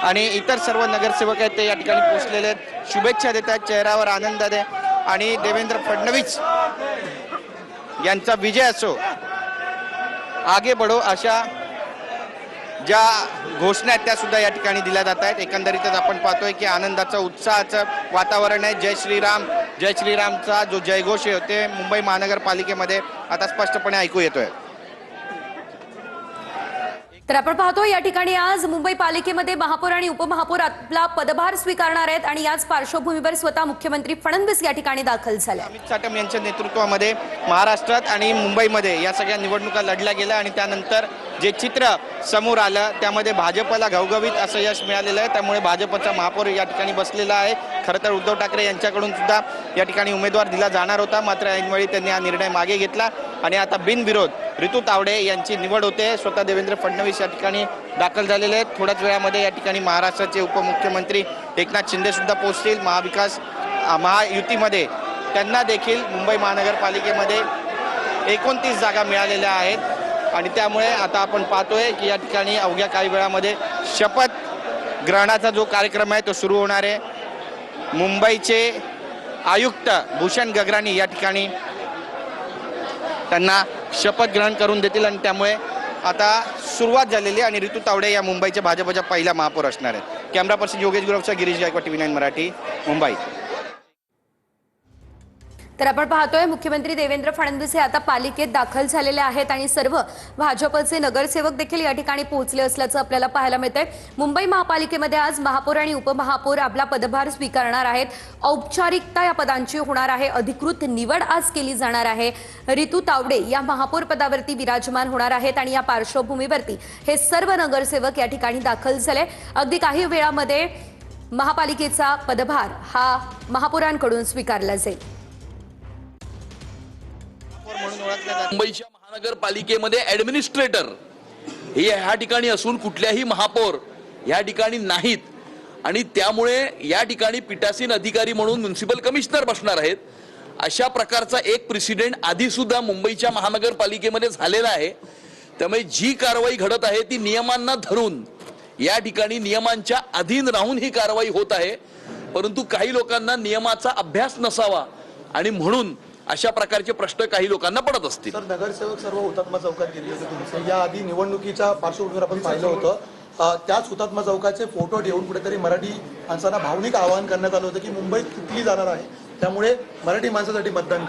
आणि इतर सर्व नगरसेवक आहेत ते या ठिकाणी पोहोचलेले आहेत, शुभेच्छा देत आहेत, चेहऱ्यावर आनंद आहे आणि देवेंद्र फडणवीस यांचा विजय असो, आगे बढो अशा ज्या घोषणा आहेत त्या सुद्धा या ठिकाणी दिल्या जात आहेत। एकंदरीतच आपण पाहतोय की आनंदाचं उत्साहाचं वातावरण आहे। जय श्रीरामचा जो जयघोष होते मुंबई महानगरपालिकेमध्ये आता स्पष्टपणे ऐकू येतोय। तर आपण पाहतो या ठिकाणी आज मुंबई पालिकेमध्ये महापौर आणि उपमहापौर आपला पदभार स्वीकारणार आहेत आणि याच पार्श्वभूमीवर स्वतः मुख्यमंत्री फडणवीस या ठिकाणी दाखल झाले। अमित साटम यांच्या नेतृत्वामध्ये महाराष्ट्रात आणि मुंबईमध्ये या सगळ्या निवडणुका लढल्या गेल्या आणि त्यानंतर जे चित्र समोर आलं त्यामध्ये भाजपला घवघवीत असं यश मिळालेलं आहे। त्यामुळे भाजपचा महापौर या ठिकाणी बसलेला आहे। खरं तर उद्धव ठाकरे यांच्याकडून सुद्धा या ठिकाणी उमेदवार दिला जाणार होता, मात्र ऐनवेळी त्यांनी हा निर्णय मागे घेतला आणि आता बिनविरोध ऋतू तावडे यांची निवड होते। स्वतः देवेंद्र फडणवीस या ठिकाणी दाखल झालेले आहेत। थोड्याच वेळामध्ये या ठिकाणी महाराष्ट्राचे उपमुख्यमंत्री एकनाथ शिंदे सुद्धा पोहोचतील। महायुतीमध्ये त्यांना देखील मुंबई महानगरपालिकेमध्ये 29 जागा मिळालेल्या आहेत आणि त्यामुळे आता आपण पाहतोय की या ठिकाणी अवघ्या काही वेळामध्ये शपथ ग्रहणाचा जो कार्यक्रम आहे तो सुरू होणार आहे। मुंबईचे आयुक्त भूषण गगराणी या ठिकाणी त्यांना शपथ ग्रहण करून देतील आणि त्यामुळे आता सुरुवात झालेली आणि ऋतू तावडे या मुंबईच्या भाजपच्या पहिल्या महापौर असणार आहेत। कॅमेरा पर्सन योगेश गुरवचा गिरीश गायकवाड, TV9 मराठी, मुंबई। तर आपण पाहतोय मुख्यमंत्री देवेंद्र फडणवीस हे आता पालिकेत दाखल झालेले आहेत आणि सर्व भाजपचे नगरसेवक देखील या ठिकाणी पोहोचले असल्याचं आपल्याला पाहायला मिळतंय। मुंबई महापालिकेमध्ये आज महापौर आणि उपमहापौर आपला पदभार स्वीकारणार आहेत। औपचारिकता या पदांची होणार आहे। अधिकृत निवड आज केली जाणार आहे। ऋतू तावडे या महापौर पदावरती विराजमान होणार आहेत आणि या पार्श्वभूमीवरती हे सर्व नगरसेवक या ठिकाणी दाखल झाले। अगदी काही वेळामध्ये महापालिकेचा पदभार हा महापौरांकडून स्वीकारला जाईल। मुंबईच्या महानगरपालिकेमध्ये ऍडमिनिस्ट्रेटर हे ह्या ठिकाणी असून कुठल्याही महापौर ह्या ठिकाणी नाहीत आणि त्यामुळे या ठिकाणी पीठासीन अधिकारी म्हणून म्युनिसिपल कमिशनर बसणार आहेत। अशा प्रकारचा एक प्रेसिडेंट आधी सुद्धा मुंबईच्या महानगरपालिकेमध्ये झालेला आहे। त्यामुळे जी कारवाई घडत आहे ती नियमांना धरून या ठिकाणी नियमांच्या अधीन राहून ही कारवाई होत आहे, परंतु काही लोकांना नियमाचा अभ्यास नसावा आणि म्हणून अशा प्रकारचे प्रश्न काही लोकांना पडत असतील। सर, नगरसेवक सर्व हुतात्मा चौकात गेले होते तुमचे, या आधी निवडणुकीच्या पार्श्वभूमीवर आपण पाहिलं होतं, त्याच हुतात्मा चौकाचे फोटो ठेवून कुठेतरी मराठी माणसांना भावनिक आवाहन करण्यात आलं होतं की मुंबई तुटली जाणार आहे, त्यामुळे मराठी माणसासाठी मतदान